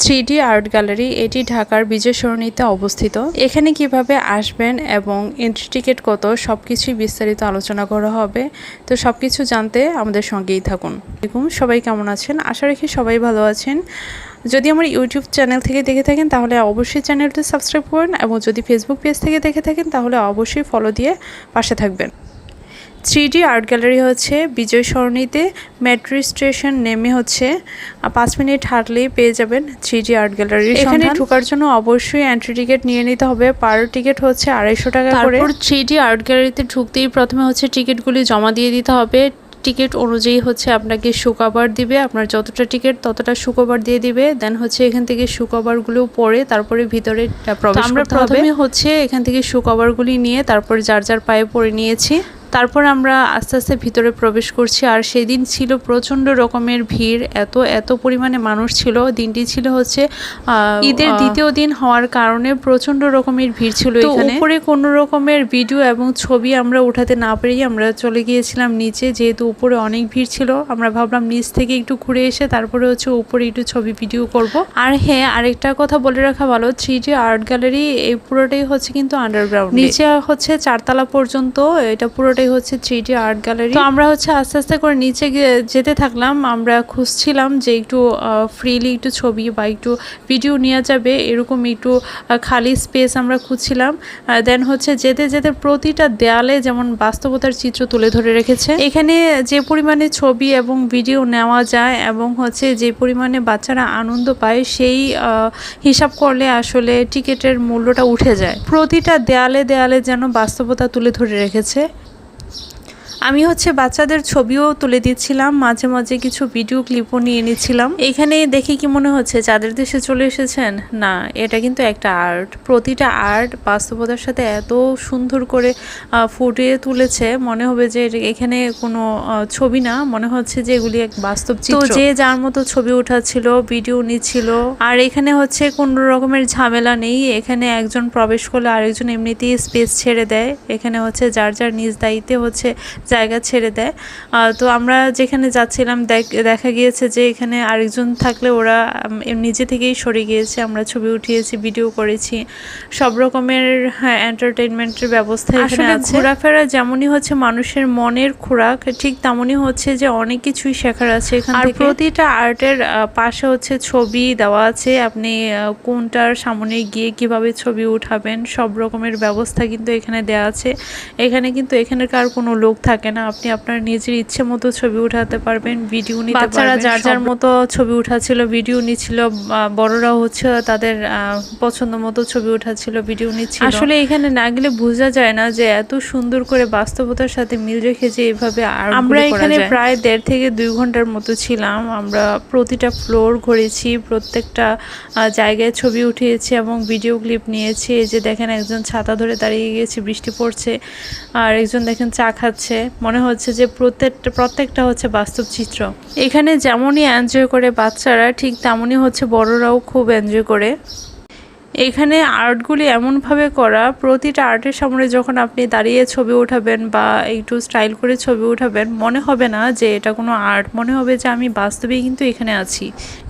3D art gallery এটি ঢাকার বিজয় সরণিতে অবস্থিত। এখানে কিভাবে আসবেন এবং এন্ট্রি টিকিট কত সবকিছুই বিস্তারিত আলোচনা করা হবে। তো সবকিছু জানতে আমাদের সঙ্গেই থাকুন। সবাই কেমন আছেন? আশা রাখি সবাই ভালো আছেন। যদি আমার ইউটিউব চ্যানেল থেকে দেখে থাকেন তাহলে অবশ্যই চ্যানেলটি সাবস্ক্রাইব করুন, এবং যদি ফেসবুক পেজ থেকে দেখে থাকেন তাহলে অবশ্যই ফলো দিয়ে পাশে থাকবেন। 3D আর্ট গ্যালারি হচ্ছে বিজয় সরণিতে মেট্রো স্টেশন নেমে হচ্ছে 5 মিনিট হাঁটলেই পেয়ে যাবেন 3D আর্ট গ্যালারি। এখানে ঢোকার জন্য অবশ্যই এন্ট্রি টিকিট নিয়ে নিতে হবে। পার টিকিট হচ্ছে 250 টাকা করে। তারপর 3D আর্ট গ্যালারিতে ঢুকতেই প্রথমে হচ্ছে টিকিটগুলি জমা দিয়ে দিতে হবে। টিকিট অনুযায়ী হচ্ছে আপনাকে শু কভার দিবে, আপনার যতটা টিকিট ততটা শু কভার দিয়ে দিবে। দেন হচ্ছে এখান থেকে শু কভারগুলো পরে তারপরে ভিতরে প্রবেশ করতে হবে। আমরা প্রথমে হচ্ছে এখান থেকে শু কভারগুলি নিয়ে তারপর যার যার পায়ে পরে নিয়েছি। তারপর আমরা আস্তে আস্তে ভিতরে প্রবেশ করছি। আর সেদিন ছিল প্রচণ্ড রকমের ভিড়, এত পরিমাণে মানুষ ছিল। দিনটি ছিল হচ্ছে ঈদের দ্বিতীয় দিন হওয়ার কারণে প্রচণ্ড রকমের ভিড় ছিল। এখানে উপরে কোনো রকমের ভিডিও এবং ছবি আমরা উঠাতে না পেরেই আমরা চলে গিয়েছিলাম নিচে, যেহেতু উপরে অনেক ভিড় ছিল। আমরা ভাবলাম নিচ থেকে একটু ঘুরে এসে তারপরে হচ্ছে উপরে একটু ছবি ভিডিও করব। আর হ্যাঁ, আরেকটা কথা বলে রাখা ভালো, 3D আর্ট গ্যালারি এই পুরোটাই হচ্ছে কিন্তু আন্ডারগ্রাউন্ড। নিচে হচ্ছে 4 তলা পর্যন্ত এটা পুরোটাই হচ্ছে 3D আর্ট গ্যালারি। তো আমরা হচ্ছে আস্তে আস্তে করে নিচে যেতে থাকলাম। আমরা খুঁজছিলাম যে একটু ফ্রিলি একটু ছবি বা একটু ভিডিও নেওয়া যাবে এরকম একটু খালি স্পেস আমরা খুঁজছিলাম। দেন হচ্ছে যেতে যেতে প্রতিটা দেয়ালে যেমন বাস্তবতার চিত্র তুলে ধরে রেখেছে। এখানে যে পরিমাণে ছবি এবং ভিডিও নেওয়া যায় এবং হচ্ছে যে পরিমাণে বাচ্চারা আনন্দ পায় সেই হিসাব করলে আসলে টিকিটের মূল্যটা উঠে যায়। প্রতিটা দেয়ালে দেয়ালে যেন বাস্তবতা তুলে ধরে রেখেছে। আমি হচ্ছে বাচ্চাদের ছবিও তুলে দিচ্ছিলাম, মাঝে মাঝে কিছু ভিডিও ক্লিপও নিয়ে নিচ্ছিলাম। এখানে দেখে কি মনে হচ্ছে চাঁদের দেশে চলে এসেছেন? না, এটা কিন্তু একটা আর্ট। প্রতিটা আর্ট বাস্তবতার সাথে এত সুন্দর করে ফুটিয়ে তুলেছে, মনে হবে যে এখানে কোনো ছবি না, মনে হচ্ছে যে এগুলি এক বাস্তব চিত্র। তো যে যার মতো ছবি উঠাচ্ছিল, ভিডিও নিচ্ছিল। আর এখানে হচ্ছে কোনো রকমের ঝামেলা নেই। এখানে একজন প্রবেশ করলে আরেকজন এমনিতেই স্পেস ছেড়ে দেয়। এখানে হচ্ছে যার যার নিজ দায়িত্বে হচ্ছে জায়গা ছেড়ে দেয়। তো আমরা যেখানে যাচ্ছিলাম দেখা গিয়েছে যে এখানে আরেকজন থাকলে ওরা নিজে থেকেই সরে গিয়েছে। আমরা ছবি উঠিয়েছি, ভিডিও করেছি, সব রকমের এন্টারটেইনমেন্টের ব্যবস্থা এখানে আছে। ঘোরাফেরা যেমনই হচ্ছে মানুষের মনের খোরাক, ঠিক তেমনই হচ্ছে যে অনেক কিছুই শেখার আছে এখান থেকে। আর প্রতিটা আর্টের পাশে হচ্ছে ছবি দেওয়া আছে, আপনি কোনটার সামনে গিয়ে কিভাবে ছবি উঠাবেন সব রকমের ব্যবস্থা কিন্তু এখানে দেওয়া আছে। এখানে কিন্তু এখানকার কোনো লোক থাকে না, আপনি আপনার নিজের ইচ্ছে মতো ছবি উঠাতে পারবেন, ভিডিও নিতে পারবেন। বাচ্চারা যার যার মতো ছবি উঠাচ্ছিল, ভিডিও নিচ্ছিল। বড়রাও হচ্ছে তাদের পছন্দ মতো ছবি উঠাচ্ছিল, ভিডিও নিচ্ছিল। আসলে এখানে না গেলে বোঝা যায় না যে এত সুন্দর করে বাস্তবতার সাথে মিল রেখে যে এভাবে আমরা এখানে প্রায় 1.5 থেকে 2 ঘন্টার মতো ছিলাম। আমরা প্রতিটা ফ্লোর ঘুরেছি, প্রত্যেকটা জায়গায় ছবি উঠিয়েছি এবং ভিডিও ক্লিপ নিয়েছি। এই যে দেখেন একজন ছাতা ধরে দাঁড়িয়ে গিয়েছে, বৃষ্টি পড়ছে, আর একজন দেখেন চা খাচ্ছে। মনে হচ্ছে যে প্রত্যেকটা হচ্ছে বাস্তব চিত্র। এখানে যেমনই এনজয় করে বাচ্চারা, ঠিক তেমনই হচ্ছে বড়রাও খুব এনজয় করে। এখানে আর্টগুলি এমনভাবে করা, প্রতিটা আর্টের সামনে যখন আপনি দাঁড়িয়ে ছবি উঠাবেন বা একটু স্টাইল করে ছবি উঠাবেন, মনে হবে না যে এটা কোনো আর্ট, মনে হবে যে আমি বাস্তবেই কিন্তু এখানে আছি।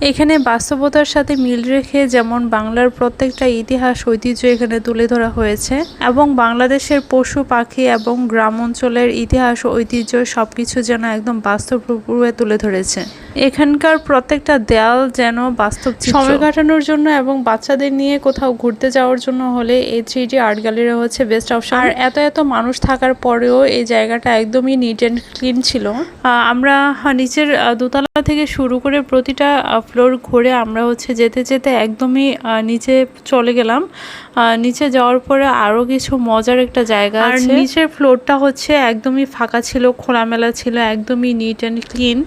এখানে বাস্তবতার সাথে মিল রেখে যেমন বাংলার প্রত্যেকটা ইতিহাস ঐতিহ্য এখানে তুলে ধরা হয়েছে, এবং বাংলাদেশের পশু পাখি এবং গ্রাম অঞ্চলের ইতিহাস ঐতিহ্য সবকিছু যেন একদম বাস্তব রূপে তুলে ধরেছে। এখানকার প্রত্যেকটা দেয়াল যেন বাস্তব চিত্র। সময় কাটানোর জন্য এবং বাচ্চাদের নিয়ে কোথাও ঘুরতে যাওয়ার জন্য হলে এই 3D আর্ট গ্যালারি হচ্ছে বেস্ট অপশন। আর এত মানুষ থাকার পরেও এই জায়গাটা একদমই নিট অ্যান্ড ক্লিন ছিল। আমরা নিচের দোতলা থেকে শুরু করে প্রতিটা ফ্লোর ঘুরে আমরা হচ্ছে যেতে যেতে একদমই নিচে চলে গেলাম। নিচে যাওয়ার পরে আরও কিছু মজার একটা জায়গা আছে। আর নিচের ফ্লোরটা হচ্ছে একদমই ফাঁকা ছিল, খোলামেলা ছিল, একদমই নিট অ্যান্ড ক্লিন।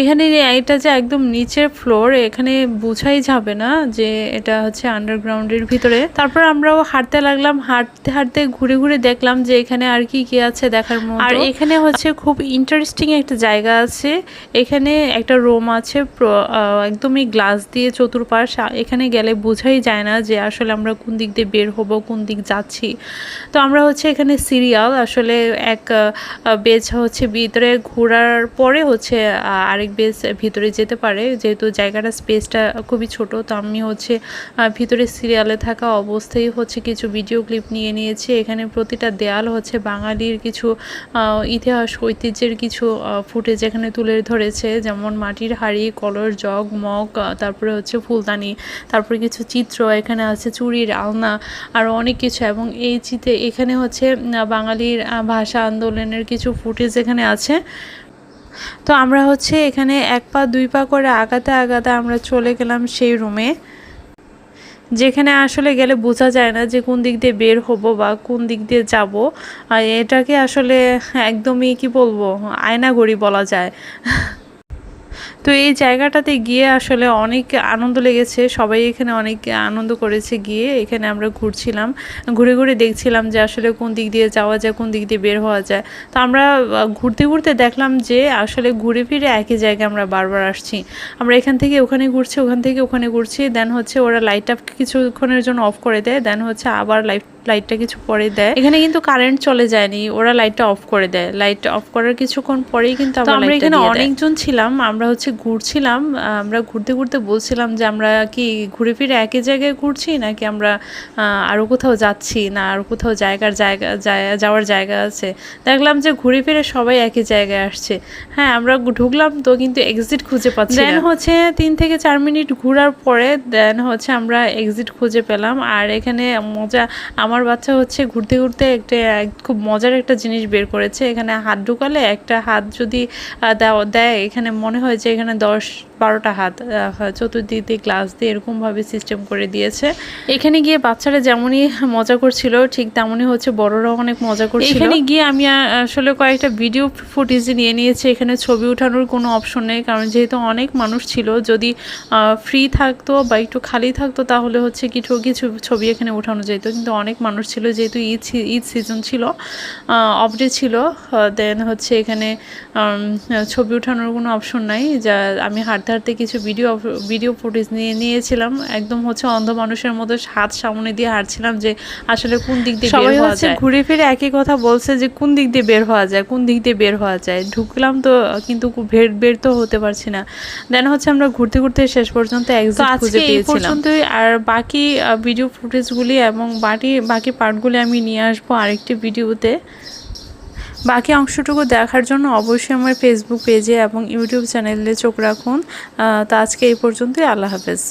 এখানে এটা যে একদম নিচের ফ্লোর, এখানে বোঝাই যাবে না যে এটা হচ্ছে আন্ডারগ্রাউন্ডের ভিতরে। তারপর আমরাও হাঁটতে লাগলাম, হাঁটতে হাঁটতে ঘুরে ঘুরে দেখলাম যে এখানে আর কি কি আছে দেখার মতো। আর এখানে হচ্ছে খুব ইন্টারেস্টিং একটা জায়গা আছে। এখানে একটা রুম আছে একদমই গ্লাস দিয়ে চতুর্পাশ। এখানে গেলে বোঝাই যায় না যে আসলে আমরা কোন দিক দিয়ে বের হব, কোন দিক যাচ্ছি। তো আমরা হচ্ছে এখানে সিরিয়াল আসলে এক বেজ হচ্ছে ভিতরে ঘোরার পরে হচ্ছে আরেক আরেক বেস ভিতরে যেতে পারে, যেহেতু জায়গাটা স্পেসটা খুবই ছোট। তো আমি হচ্ছে ভিতরে সিরিয়ালে থাকা অবস্থায় হচ্ছে কিছু ভিডিও ক্লিপ নিয়ে নিয়েছি। এখানে প্রতিটা দেয়াল হচ্ছে বাঙালির কিছু ইতিহাস ঐতিহ্যের কিছু ফুটেজ এখানে তুলে ধরেছে, যেমন মাটির হাঁড়ি, কলস, জগ, মগ, তারপরে হচ্ছে ফুলদানি, তারপরে কিছু চিত্র এখানে আছে, চুড়ির আলনা, আরও অনেক কিছু। এবং এই এখানে হচ্ছে বাঙালির ভাষা আন্দোলনের কিছু ফুটেজ এখানে আছে। তো আমরা হচ্ছে এখানে 1 পা 2 পা করে আগাতে আগাতে আমরা চলে গেলাম সেই রুমে, যেখানে আসলে গেলে বোঝা যায় না যে কোন দিক দিয়ে বের হব বা কোন দিক দিয়ে যাব। আর এটাকে আসলে একদমই কি বলবো, আয়নাঘড়ি বলা যায়। তো এই জায়গাটাতে গিয়ে আসলে অনেক আনন্দ লেগেছে, সবাই এখানে অনেক আনন্দ করেছে গিয়ে। এখানে আমরা ঘুরছিলাম, ঘুরে ঘুরে দেখছিলাম যে আসলে কোন দিক দিয়ে যাওয়া যায়, কোন দিক দিয়ে বের হওয়া যায়। তো আমরা ঘুরতে ঘুরতে দেখলাম যে আসলে ঘুরে ফিরে একই জায়গায় আমরা বারবার আসছি। আমরা এখান থেকে ওখানে ঘুরছি, ওখান থেকে ওখানে ঘুরছি, দেন হচ্ছে ওরা লাইটটা কিছুক্ষণের জন্য অফ করে দেয়, দেন হচ্ছে আবার লাইটটা কিছু পরে দেয়। এখানে কিন্তু কারেন্ট চলে যায়নি, ওরা লাইটটা অফ করে দেয়। লাইট অফ করার কিছুক্ষণ পরেই কিন্তু আমরা এখানে অনেকজন ছিলাম, আমরা হচ্ছে ঘুরছিলাম। আমরা ঘুরতে ঘুরতে বলছিলাম যে আমরা কি ঘুরে ফিরে একই জায়গায় ঘুরছি, নাকি আমরা আরও কোথাও যাচ্ছি, না আরও কোথাও যাওয়ার জায়গা আছে। দেখলাম যে ঘুরে ফিরে সবাই একই জায়গায় আসছে। হ্যাঁ, আমরা ঢুকলাম তো, কিন্তু এক্সিট খুঁজে পাচ্ছি না। দেন হচ্ছে 3 থেকে 4 মিনিট ঘোরার পরে দেন হচ্ছে আমরা এক্সিট খুঁজে পেলাম। আর এখানে মজা, আমার বাচ্চা হচ্ছে ঘুরতে ঘুরতে খুব মজার একটা জিনিস বের করেছে। এখানে হাত ঢুকালে একটা হাত যদি দেয়, এখানে মনে হয় যে এখানে 10-12টা হাত, চতুর্দিক দিয়ে গ্লাস দিয়ে এরকমভাবে সিস্টেম করে দিয়েছে। এখানে গিয়ে বাচ্চারা যেমনই মজা করছিল, ঠিক তেমনই হচ্ছে বড়রাও অনেক মজা করছিল। এখানে গিয়ে আমি আসলে কয়েকটা ভিডিও ফুটেজ নিয়ে নিয়েছি। এখানে ছবি ওঠানোর কোনো অপশন নেই, কারণ যেহেতু অনেক মানুষ ছিল। যদি ফ্রি থাকতো বা একটু খালি থাকতো তাহলে হচ্ছে কিছু ছবি এখানে ওঠানো যেত, কিন্তু অনেক মানুষ ছিল, যেহেতু ঈদ সিজন ছিল, অফ ডে ছিল। দেন হচ্ছে এখানে ছবি ওঠানোর কোনো অপশন নাই। যা আমি হাঁটতে হাঁটতে কিছু ভিডিও ফুটেজ নিয়েছিলাম। একদম হচ্ছে অন্ধ মানুষের মতো হাত সামনে দিয়ে হাঁটছিলাম যে আসলে কোন দিক দিয়ে বের হওয়া যায়। ঘুরে ফিরে একই কথা বলছে যে কোন দিক দিয়ে বের হওয়া যায়, কোন দিক দিয়ে বের হওয়া যায়। ঢুকলাম তো, কিন্তু বের তো হতে পারছি না। দেন হচ্ছে আমরা ঘুরতে ঘুরতে শেষ পর্যন্ত এক্সিট খুঁজে পেয়েছিলাম। আর বাকি ভিডিও ফুটেজগুলি এবং বাকি পার্টগুলি আমি নিয়ে আসবো আরেকটি ভিডিওতে। বাকি অংশটুকু দেখার জন্য অবশ্যই আমার ফেসবুক পেজে এবং ইউটিউব চ্যানেলে চোখ রাখুন। তো আজকে এই পর্যন্তই। আল্লাহ হাফেজ।